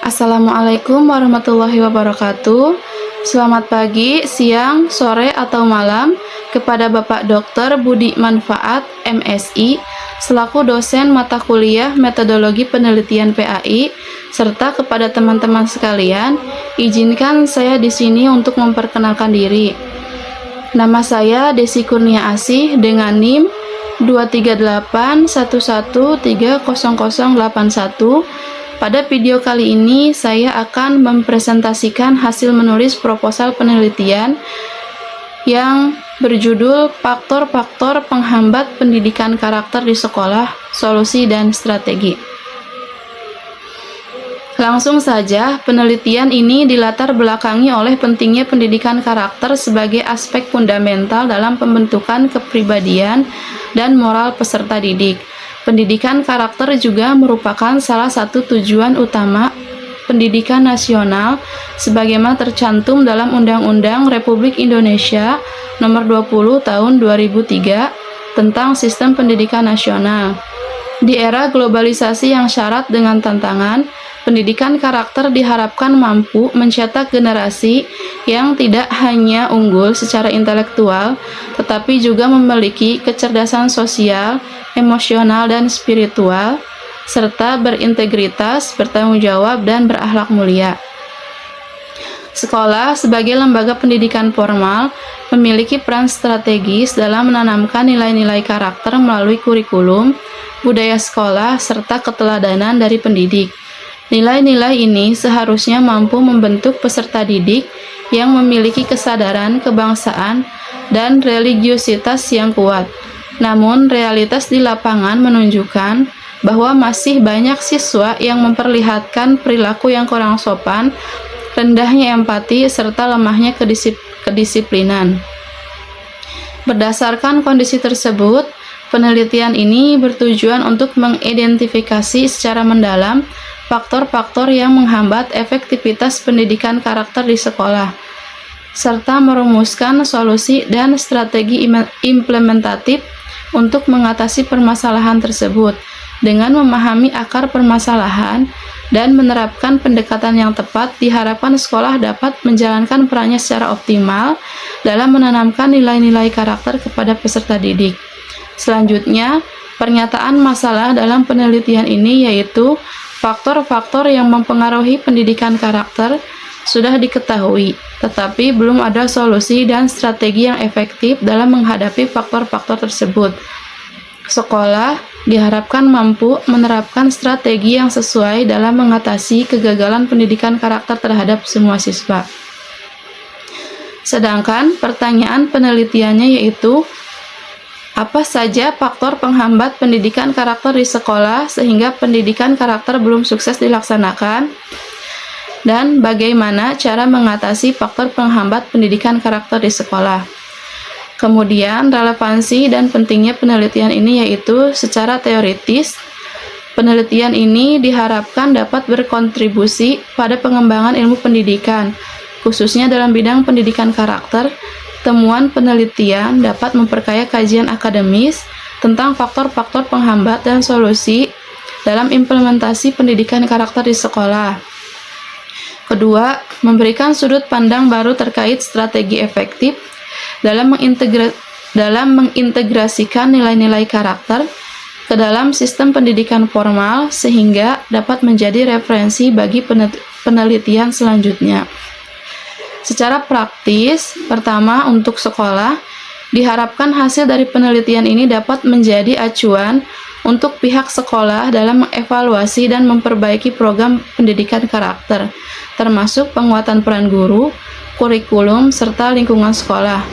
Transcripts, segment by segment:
Assalamualaikum warahmatullahi wabarakatuh. Selamat pagi, siang, sore, atau malam kepada Bapak Dr. Budi Manfaat, MSI, selaku dosen mata kuliah Metodologi Penelitian PAI, serta kepada teman-teman sekalian. Izinkan saya di sini untuk memperkenalkan diri. Nama saya Desi Kurnia Asih dengan NIM 23811300081. Pada video kali ini, saya akan mempresentasikan hasil menulis proposal penelitian yang berjudul Faktor-faktor Penghambat Pendidikan Karakter di Sekolah, Solusi dan Strategi. Langsung saja, penelitian ini dilatar belakangi oleh pentingnya pendidikan karakter sebagai aspek fundamental dalam pembentukan kepribadian dan moral peserta didik. Pendidikan karakter juga merupakan salah satu tujuan utama pendidikan nasional sebagaimana tercantum dalam Undang-Undang Republik Indonesia Nomor 20 Tahun 2003 tentang Sistem Pendidikan Nasional. Di era globalisasi yang syarat dengan tantangan, pendidikan karakter diharapkan mampu mencetak generasi yang tidak hanya unggul secara intelektual, tetapi juga memiliki kecerdasan sosial, emosional, dan spiritual, serta berintegritas, bertanggung jawab, dan berakhlak mulia. Sekolah sebagai lembaga pendidikan formal memiliki peran strategis dalam menanamkan nilai-nilai karakter melalui kurikulum, budaya sekolah, serta keteladanan dari pendidik. Nilai-nilai ini seharusnya mampu membentuk peserta didik yang memiliki kesadaran kebangsaan dan religiusitas yang kuat. Namun, realitas di lapangan menunjukkan bahwa masih banyak siswa yang memperlihatkan perilaku yang kurang sopan, rendahnya empati, serta lemahnya kedisiplinan. Berdasarkan kondisi tersebut, penelitian ini bertujuan untuk mengidentifikasi secara mendalam faktor-faktor yang menghambat efektivitas pendidikan karakter di sekolah, serta merumuskan solusi dan strategi implementatif untuk mengatasi permasalahan tersebut. Dengan memahami akar permasalahan dan menerapkan pendekatan yang tepat, diharapkan sekolah dapat menjalankan perannya secara optimal dalam menanamkan nilai-nilai karakter kepada peserta didik. Selanjutnya, pernyataan masalah dalam penelitian ini yaitu faktor-faktor yang mempengaruhi pendidikan karakter sudah diketahui, tetapi belum ada solusi dan strategi yang efektif dalam menghadapi faktor-faktor tersebut. Sekolah diharapkan mampu menerapkan strategi yang sesuai dalam mengatasi kegagalan pendidikan karakter terhadap semua siswa. Sedangkan pertanyaan penelitiannya yaitu, apa saja faktor penghambat pendidikan karakter di sekolah sehingga pendidikan karakter belum sukses dilaksanakan? Dan bagaimana cara mengatasi faktor penghambat pendidikan karakter di sekolah? Kemudian, relevansi dan pentingnya penelitian ini yaitu secara teoritis, penelitian ini diharapkan dapat berkontribusi pada pengembangan ilmu pendidikan, khususnya dalam bidang pendidikan karakter. Temuan penelitian dapat memperkaya kajian akademis tentang faktor-faktor penghambat dan solusi dalam implementasi pendidikan karakter di sekolah. Kedua, memberikan sudut pandang baru terkait strategi efektif dalam mengintegrasikan nilai-nilai karakter ke dalam sistem pendidikan formal sehingga dapat menjadi referensi bagi penelitian selanjutnya. Secara praktis, pertama untuk sekolah, diharapkan hasil dari penelitian ini dapat menjadi acuan untuk pihak sekolah dalam mengevaluasi dan memperbaiki program pendidikan karakter, termasuk penguatan peran guru, kurikulum, serta lingkungan sekolah.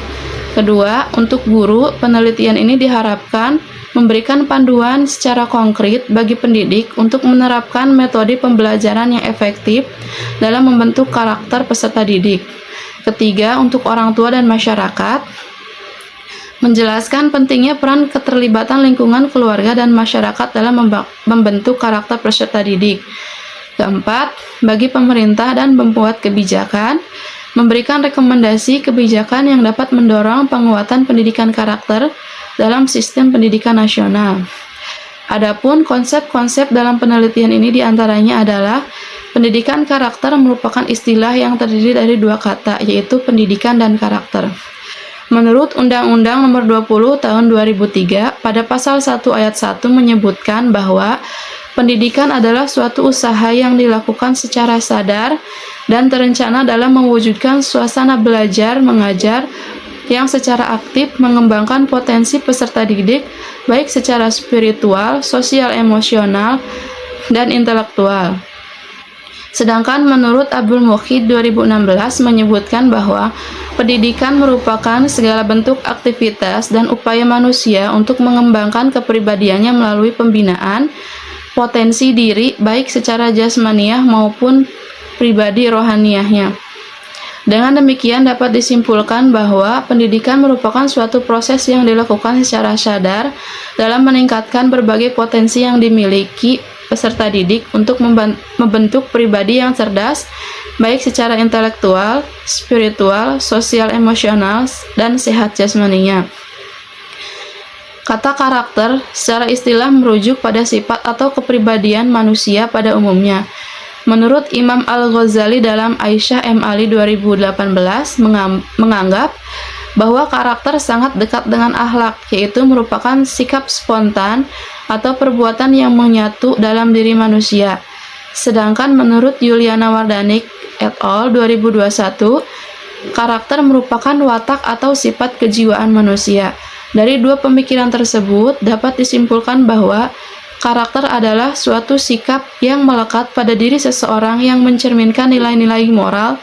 Kedua, untuk guru, penelitian ini diharapkan memberikan panduan secara konkret bagi pendidik untuk menerapkan metode pembelajaran yang efektif dalam membentuk karakter peserta didik. Ketiga, untuk orang tua dan masyarakat, menjelaskan pentingnya peran keterlibatan lingkungan keluarga dan masyarakat dalam membentuk karakter peserta didik. Keempat, bagi pemerintah dan pembuat kebijakan, memberikan rekomendasi kebijakan yang dapat mendorong penguatan pendidikan karakter dalam sistem pendidikan nasional. Adapun konsep-konsep dalam penelitian ini diantaranya adalah Pendidikan karakter merupakan istilah yang terdiri dari dua kata, yaitu pendidikan dan karakter. Menurut Undang-Undang Nomor 20 Tahun 2003, pada pasal 1 ayat 1 menyebutkan bahwa pendidikan adalah suatu usaha yang dilakukan secara sadar dan terencana dalam mewujudkan suasana belajar mengajar yang secara aktif mengembangkan potensi peserta didik, baik secara spiritual, sosial emosional, dan intelektual. Sedangkan menurut Abdul Muhid 2016 menyebutkan bahwa pendidikan merupakan segala bentuk aktivitas dan upaya manusia untuk mengembangkan kepribadiannya melalui pembinaan potensi diri baik secara jasmaniah maupun pribadi rohaniahnya. Dengan demikian dapat disimpulkan bahwa pendidikan merupakan suatu proses yang dilakukan secara sadar dalam meningkatkan berbagai potensi yang dimiliki peserta didik untuk membentuk pribadi yang cerdas, baik secara intelektual, spiritual, sosial emosional, dan sehat jasmaninya. Kata karakter secara istilah merujuk pada sifat atau kepribadian manusia pada umumnya. Menurut Imam Al-Ghazali dalam Aisyah M. Ali 2018 menganggap bahwa karakter sangat dekat dengan akhlak, yaitu merupakan sikap spontan atau perbuatan yang menyatu dalam diri manusia. Sedangkan menurut Yuliana Wardanik et al. 2021, karakter merupakan watak atau sifat kejiwaan manusia. Dari dua pemikiran tersebut, dapat disimpulkan bahwa karakter adalah suatu sikap yang melekat pada diri seseorang yang mencerminkan nilai-nilai moral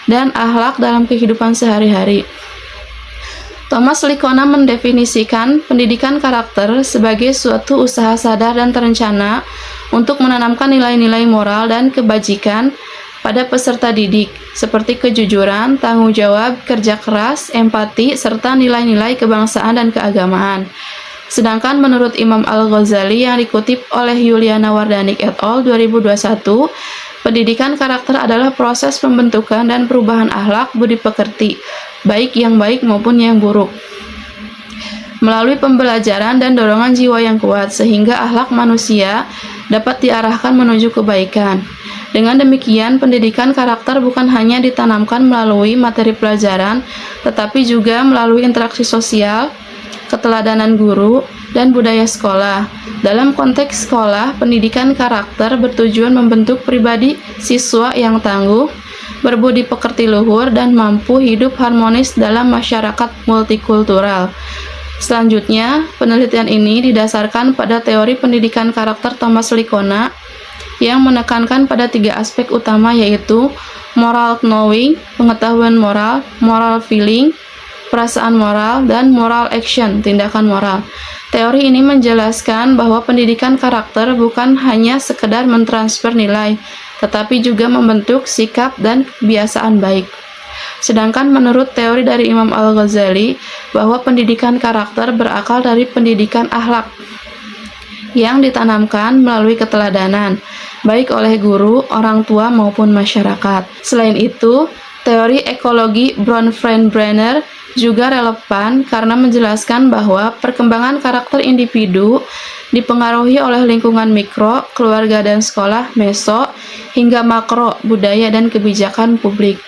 dan akhlak dalam kehidupan sehari-hari. Thomas Likona mendefinisikan pendidikan karakter sebagai suatu usaha sadar dan terencana untuk menanamkan nilai-nilai moral dan kebajikan pada peserta didik, seperti kejujuran, tanggung jawab, kerja keras, empati, serta nilai-nilai kebangsaan dan keagamaan. Sedangkan menurut Imam Al-Ghazali yang dikutip oleh Yuliana Wardanik et al. 2021, pendidikan karakter adalah proses pembentukan dan perubahan akhlak budi pekerti, baik yang baik maupun yang buruk, melalui pembelajaran dan dorongan jiwa yang kuat, sehingga akhlak manusia dapat diarahkan menuju kebaikan. Dengan demikian, pendidikan karakter bukan hanya ditanamkan melalui materi pelajaran, tetapi juga melalui interaksi sosial, keteladanan guru, dan budaya sekolah. Dalam konteks sekolah, pendidikan karakter bertujuan membentuk pribadi siswa yang tangguh, berbudi pekerti luhur, dan mampu hidup harmonis dalam masyarakat multikultural. Selanjutnya, penelitian ini didasarkan pada teori pendidikan karakter Thomas Likona yang menekankan pada tiga aspek utama, yaitu moral knowing, pengetahuan moral, moral feeling, perasaan moral, dan moral action, tindakan moral. Teori ini menjelaskan bahwa pendidikan karakter bukan hanya sekedar mentransfer nilai, tetapi juga membentuk sikap dan kebiasaan baik. Sedangkan menurut teori dari Imam Al-Ghazali, bahwa pendidikan karakter berakal dari pendidikan akhlak yang ditanamkan melalui keteladanan, baik oleh guru, orang tua, maupun masyarakat. Selain itu, teori ekologi Bronfenbrenner juga relevan karena menjelaskan bahwa perkembangan karakter individu dipengaruhi oleh lingkungan mikro, keluarga dan sekolah, meso, hingga makro, budaya dan kebijakan publik.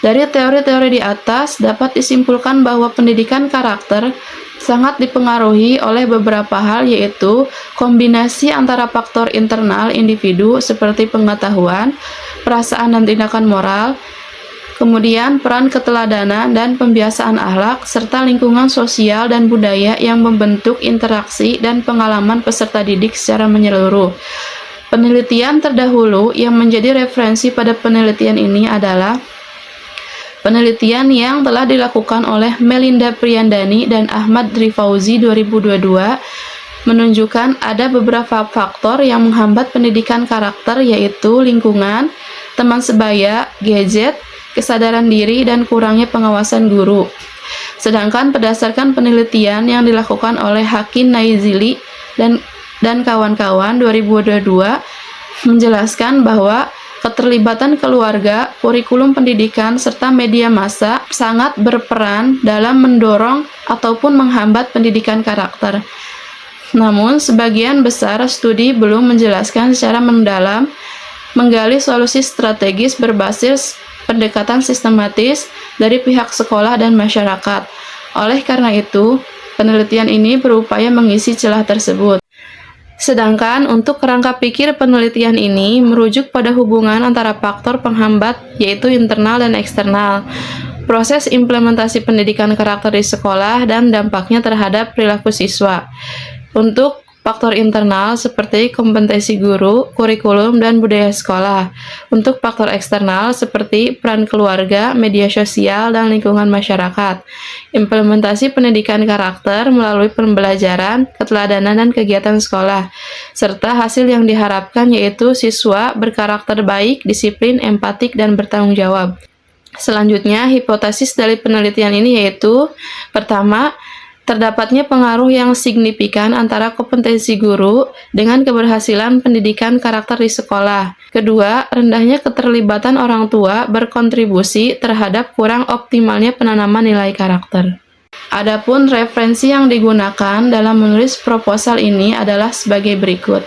Dari teori-teori di atas dapat disimpulkan bahwa pendidikan karakter sangat dipengaruhi oleh beberapa hal, yaitu kombinasi antara faktor internal individu seperti pengetahuan, perasaan dan tindakan moral, kemudian peran keteladanan dan pembiasaan akhlak, serta lingkungan sosial dan budaya yang membentuk interaksi dan pengalaman peserta didik secara menyeluruh. Penelitian terdahulu yang menjadi referensi pada penelitian ini adalah penelitian yang telah dilakukan oleh Melinda Priyandani dan Ahmad Drifauzi 2022 menunjukkan ada beberapa faktor yang menghambat pendidikan karakter, yaitu lingkungan, teman sebaya, gadget, kesadaran diri, dan kurangnya pengawasan guru. Sedangkan berdasarkan penelitian yang dilakukan oleh Hakim Naizili dan kawan-kawan 2022 menjelaskan bahwa keterlibatan keluarga, kurikulum pendidikan, serta media massa sangat berperan dalam mendorong ataupun menghambat pendidikan karakter. Namun, sebagian besar studi belum menjelaskan secara mendalam menggali solusi strategis berbasis pendekatan sistematis dari pihak sekolah dan masyarakat. Oleh karena itu, penelitian ini berupaya mengisi celah tersebut. Sedangkan untuk kerangka pikir penelitian ini merujuk pada hubungan antara faktor penghambat yaitu internal dan eksternal, proses implementasi pendidikan karakter di sekolah, dan dampaknya terhadap perilaku siswa. Untuk faktor internal seperti kompetensi guru, kurikulum, dan budaya sekolah. Untuk faktor eksternal seperti peran keluarga, media sosial, dan lingkungan masyarakat. Implementasi pendidikan karakter melalui pembelajaran, keteladanan, dan kegiatan sekolah. Serta hasil yang diharapkan yaitu siswa berkarakter baik, disiplin, empatik, dan bertanggung jawab. Selanjutnya, hipotesis dari penelitian ini yaitu: pertama, terdapatnya pengaruh yang signifikan antara kompetensi guru dengan keberhasilan pendidikan karakter di sekolah. Kedua, rendahnya keterlibatan orang tua berkontribusi terhadap kurang optimalnya penanaman nilai karakter. Adapun referensi yang digunakan dalam menulis proposal ini adalah sebagai berikut.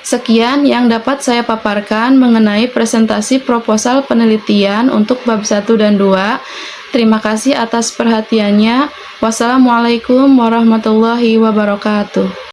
Sekian yang dapat saya paparkan mengenai presentasi proposal penelitian untuk bab 1 dan 2. Terima kasih atas perhatiannya. Wassalamualaikum warahmatullahi wabarakatuh.